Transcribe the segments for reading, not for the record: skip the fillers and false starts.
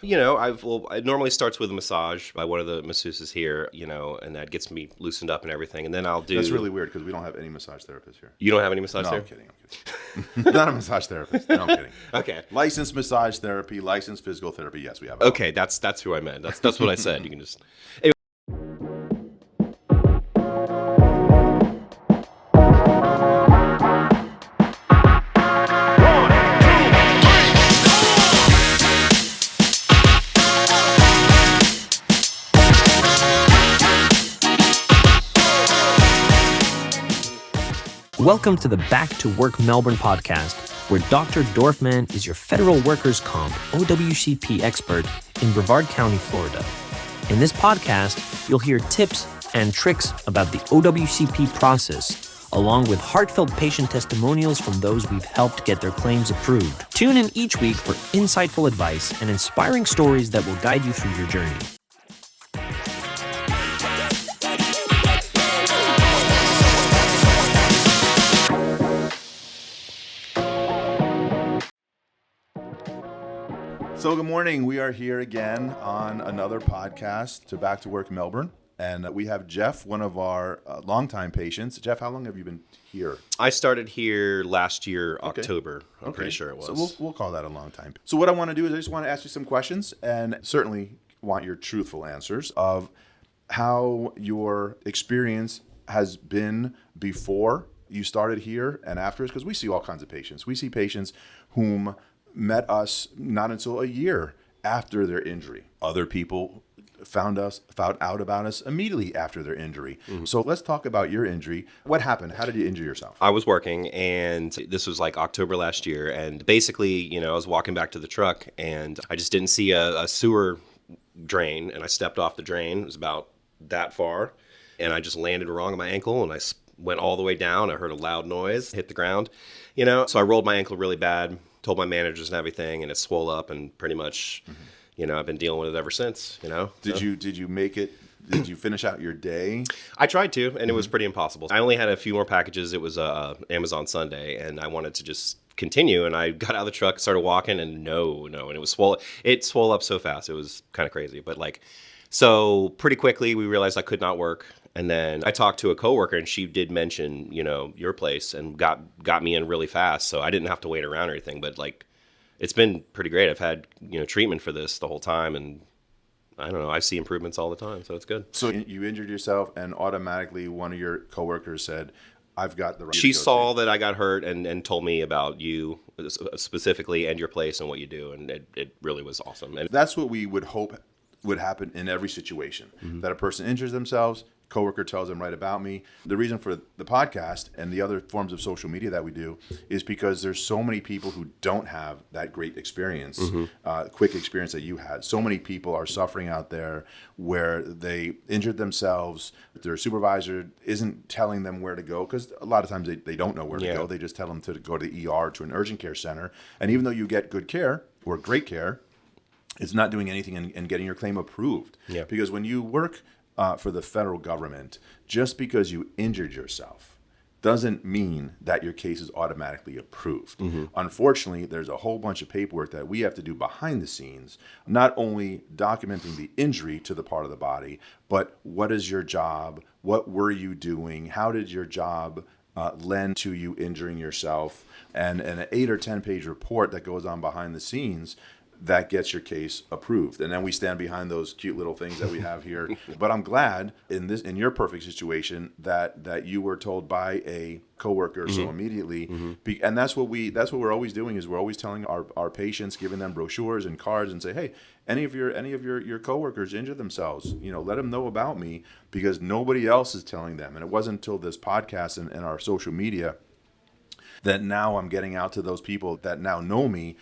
It normally starts with a massage by one of the masseuses here, and that gets me loosened up and everything. And then I'll do... That's really weird because we don't have any massage therapists here. You don't have any massage No, therapy? I'm kidding. Not a massage therapist. No, I'm kidding. Okay. Licensed massage therapy, licensed physical therapy. Yes, we have. Okay, that's who I meant. That's what I said. You can just... Welcome to the Back to Work Melbourne podcast, where Dr. Dorfman is your federal workers' comp OWCP expert in Brevard County, Florida. In this podcast, you'll hear tips and tricks about the OWCP process, along with heartfelt patient testimonials from those we've helped get their claims approved. Tune in each week for insightful advice and inspiring stories that will guide you through your journey. So good morning. We are here again on another podcast to Back to Work Melbourne. And we have Jeff, one of our longtime patients. Jeff, how long have you been here? I started here last year, October. I'm pretty sure it was. So we'll call that a long time. So what I want to do is I just want to ask you some questions and certainly want your truthful answers of how your experience has been before you started here and afterwards, because we see all kinds of patients. We see patients whom met us not until a year after their injury. Other people found out about us immediately after their injury. Mm-hmm. So let's talk about your injury. What happened? How did you injure yourself? I was working, and this was like October last year. And basically, I was walking back to the truck, and I just didn't see a sewer drain, and I stepped off the drain. It was about that far, and I just landed wrong on my ankle, and I went all the way down. I heard a loud noise, hit the ground, So I rolled my ankle really bad. Told my managers and everything, and it swole up, and pretty much, I've been dealing with it ever since. Did you make it? Did you finish out your day? I tried to, and it was pretty impossible. I only had a few more packages. It was Amazon Sunday, and I wanted to just continue. And I got out of the truck, started walking, and and it was swole. It swole up so fast, it was kind of crazy. But so pretty quickly we realized I could not work. And then I talked to a coworker, and she did mention, your place, and got me in really fast. So I didn't have to wait around or anything. But it's been pretty great. I've had treatment for this the whole time, and I don't know. I see improvements all the time, so it's good. So you injured yourself, and automatically one of your coworkers said, "I've got the right." She saw that I got hurt and told me about you specifically and your place and what you do, and it really was awesome. And that's what we would hope would happen in every situation. Mm-hmm. That a person injures themselves. Coworker tells them, "Right about me." The reason for the podcast and the other forms of social media that we do is because there's so many people who don't have that great experience, quick experience that you had. So many people are suffering out there where they injured themselves. Their supervisor isn't telling them where to go, because a lot of times they don't know where to go. They just tell them to go to the ER, to an urgent care center. And even though you get good care or great care, it's not doing anything in getting your claim approved. Yeah. Because when you work for the federal government, just because you injured yourself doesn't mean that your case is automatically approved. Mm-hmm. Unfortunately, there's a whole bunch of paperwork that we have to do behind the scenes, not only documenting the injury to the part of the body, but what is your job? What were you doing? How did your job lend to you injuring yourself? And an 8 or 10 page report that goes on behind the scenes that gets your case approved. And then we stand behind those cute little things that we have here. But I'm glad in your perfect situation that you were told by a coworker so immediately. Mm-hmm. And that's what we're always doing, is we're always telling our patients, giving them brochures and cards, and say, hey, any of your coworkers injure themselves, let them know about me, because nobody else is telling them. And it wasn't until this podcast and our social media that now I'm getting out to those people that now know me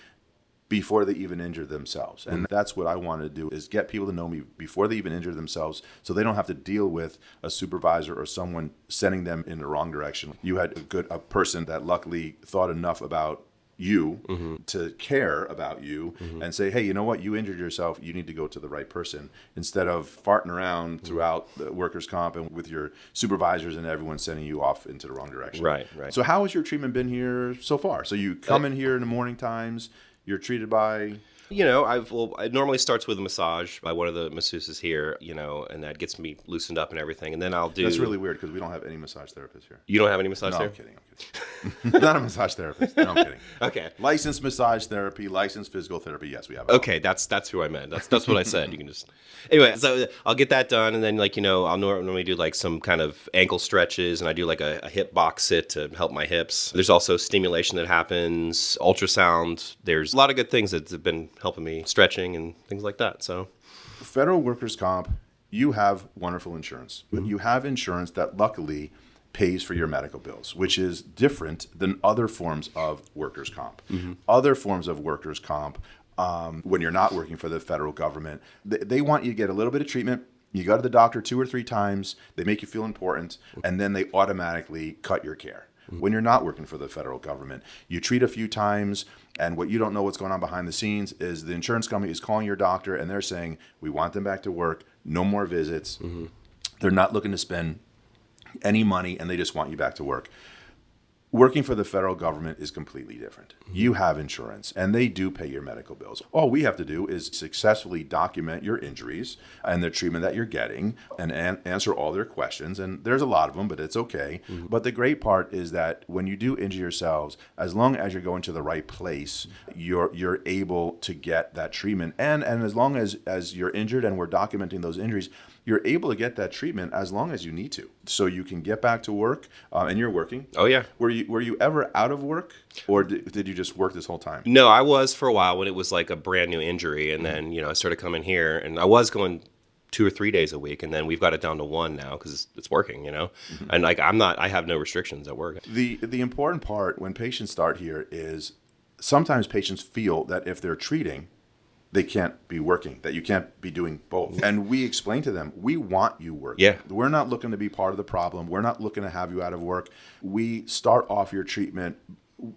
before they even injure themselves. And that's what I want to do, is get people to know me before they even injure themselves, so they don't have to deal with a supervisor or someone sending them in the wrong direction. You had a person that luckily thought enough about you to care about you and say, hey, you know what, you injured yourself, you need to go to the right person, instead of farting around throughout the workers' comp and with your supervisors and everyone sending you off into the wrong direction. Right. So how has your treatment been here so far? So you come in here in the morning times, you're treated by... It normally starts with a massage by one of the masseuses here, and that gets me loosened up and everything. And then I'll do. That's really weird because we don't have any massage therapists here. You don't have any massage No, therapy? I'm kidding. Not a massage therapist. No, I'm kidding. Okay. Licensed massage therapy, licensed physical therapy. Yes, we have. Okay, that's who I meant. That's what I said. You can just anyway. So I'll get that done, and then I'll normally do like some kind of ankle stretches, and I do like a hip box sit to help my hips. There's also stimulation that happens, ultrasound. There's a lot of good things that have been helping me, stretching and things like that. So, Federal workers' comp, you have wonderful insurance, but you have insurance that luckily pays for your medical bills, which is different than other forms of workers' comp. Other forms of workers' comp, when you're not working for the federal government, they want you to get a little bit of treatment. You go to the doctor 2 or 3 times, they make you feel important, and then they automatically cut your care. When you're not working for the federal government, you treat a few times, and what you don't know what's going on behind the scenes is the insurance company is calling your doctor, and they're saying, we want them back to work, no more visits. They're not looking to spend any money, and they just want you back to work. Working for the federal government is completely different. You have insurance, and they do pay your medical bills. All we have to do is successfully document your injuries and the treatment that you're getting and answer all their questions. And there's a lot of them, but it's okay. But the great part is that when you do injure yourselves, as long as you're going to the right place, you're able to get that treatment. And as long as you're injured and we're documenting those injuries, you're able to get that treatment as long as you need to, so you can get back to work, and you're working. oh yeah. Were you ever out of work, or did you just work this whole time? No, I was for a while when it was like a brand new injury, and then I started coming here, and I was going 2 or 3 days a week, and then we've got it down to 1 now because it's working, And like I have no restrictions at work. The important part when patients start here is sometimes patients feel that if they're treating, they can't be working, that you can't be doing both. And we explain to them, we want you working. Yeah. We're not looking to be part of the problem. We're not looking to have you out of work. We start off your treatment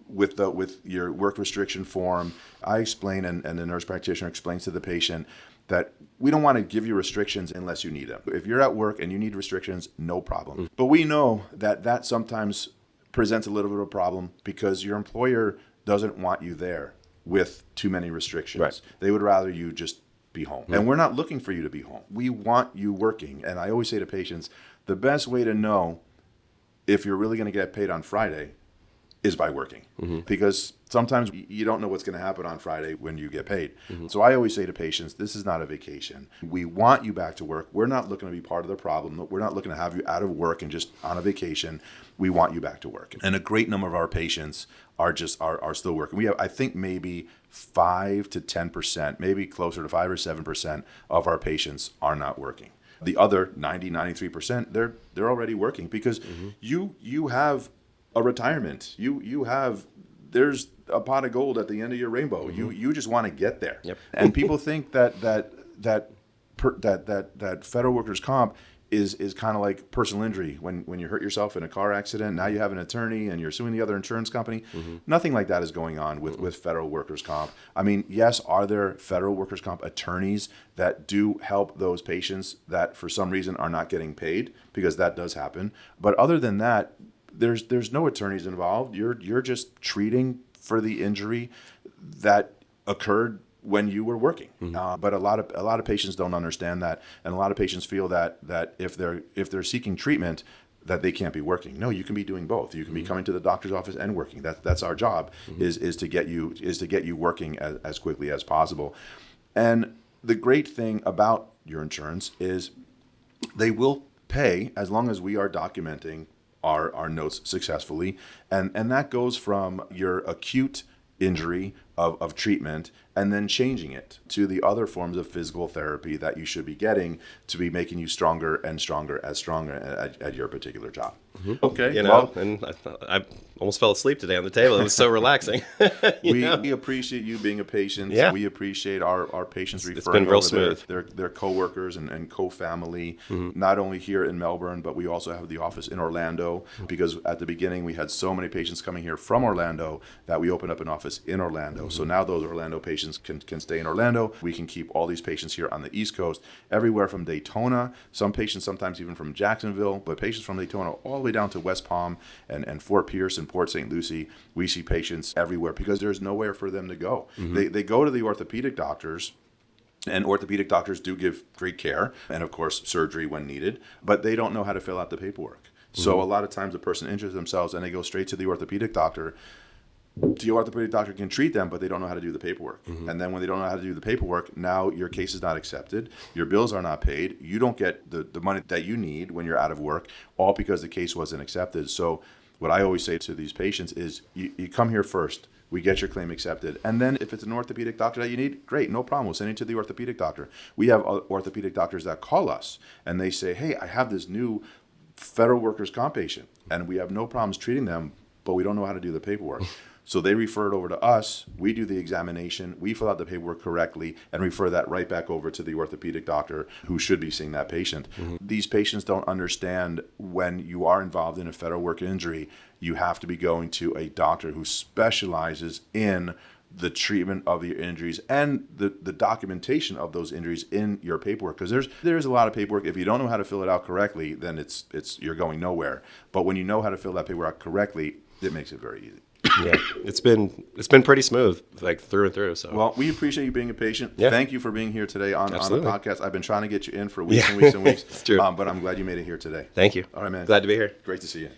with your work restriction form. I explain, and the nurse practitioner explains to the patient that we don't want to give you restrictions unless you need them. If you're at work and you need restrictions, no problem. But we know that sometimes presents a little bit of a problem because your employer doesn't want you there with too many restrictions. Right. They would rather you just be home. And we're not looking for you to be home. We want you working. And I always say to patients, the best way to know if you're really going to get paid on Friday is by working. Because sometimes you don't know what's going to happen on Friday when you get paid. So I always say to patients, this is not a vacation. We want you back to work. We're not looking to be part of the problem. We're not looking to have you out of work and just on a vacation. We want you back to work. And a great number of our patients are still working. We have, I think, maybe 5 to 10%, maybe closer to 5 or 7% of our patients are not working. The other 93%, they're already working because you have a retirement. There's a pot of gold at the end of your rainbow. You just want to get there. Yep. And people think that federal workers comp is kind of like personal injury when you hurt yourself in a car accident. Now you have an attorney and you're suing the other insurance company. Nothing like that is going on with federal workers comp. I mean, yes, are there federal workers comp attorneys that do help those patients that for some reason are not getting paid, because that does happen. But other than that, there's no attorneys involved. You're just treating for the injury that occurred when you were working. But a lot of patients don't understand that, and a lot of patients feel that if they're seeking treatment, that they can't be working. No, you can be doing both. You can be coming to the doctor's office and working. That's our job, is to get you working as quickly as possible. And the great thing about your insurance is they will pay as long as we are documenting our notes successfully, and that goes from your acute injury of treatment and then changing it to the other forms of physical therapy that you should be getting to be making you stronger and stronger at your particular job. Okay. And I almost fell asleep today on the table. It was so relaxing. We appreciate you being a patient. Yeah. We appreciate our patients referring It's been real over smooth. their coworkers and co-family, not only here in Melbourne, but we also have the office in Orlando, because at the beginning we had so many patients coming here from Orlando that we opened up an office in Orlando. So now those Orlando patients can stay in Orlando. We can keep all these patients here on the East Coast, everywhere from Daytona, some patients sometimes even from Jacksonville, but patients from Daytona all the way down to West Palm and Fort Pierce and Port St. Lucie. We see patients everywhere because there's nowhere for them to go. They go to the orthopedic doctors, and orthopedic doctors do give great care and, of course, surgery when needed, but they don't know how to fill out the paperwork. So a lot of times the person injures themselves and they go straight to the orthopedic doctor. The orthopedic doctor can treat them, but they don't know how to do the paperwork. And then when they don't know how to do the paperwork, now your case is not accepted. Your bills are not paid. You don't get the money that you need when you're out of work, all because the case wasn't accepted. So what I always say to these patients is you come here first. We get your claim accepted. And then if it's an orthopedic doctor that you need, great, no problem. We'll send you to the orthopedic doctor. We have orthopedic doctors that call us and they say, hey, I have this new federal workers' comp patient and we have no problems treating them, but we don't know how to do the paperwork. So they refer it over to us. We do the examination. We fill out the paperwork correctly and refer that right back over to the orthopedic doctor who should be seeing that patient. These patients don't understand when you are involved in a federal work injury, you have to be going to a doctor who specializes in the treatment of your injuries and the documentation of those injuries in your paperwork. Because there's a lot of paperwork. If you don't know how to fill it out correctly, then it's you're going nowhere. But when you know how to fill that paperwork out correctly, it makes it very easy. Yeah, it's been pretty smooth, like through and through. So well, we appreciate you being a patient. Yeah. Thank you for being here today on the podcast. I've been trying to get you in for weeks Yeah. and weeks and weeks. It's true. But I'm glad you made it here today. Thank you. All right, man. Glad to be here. Great to see you.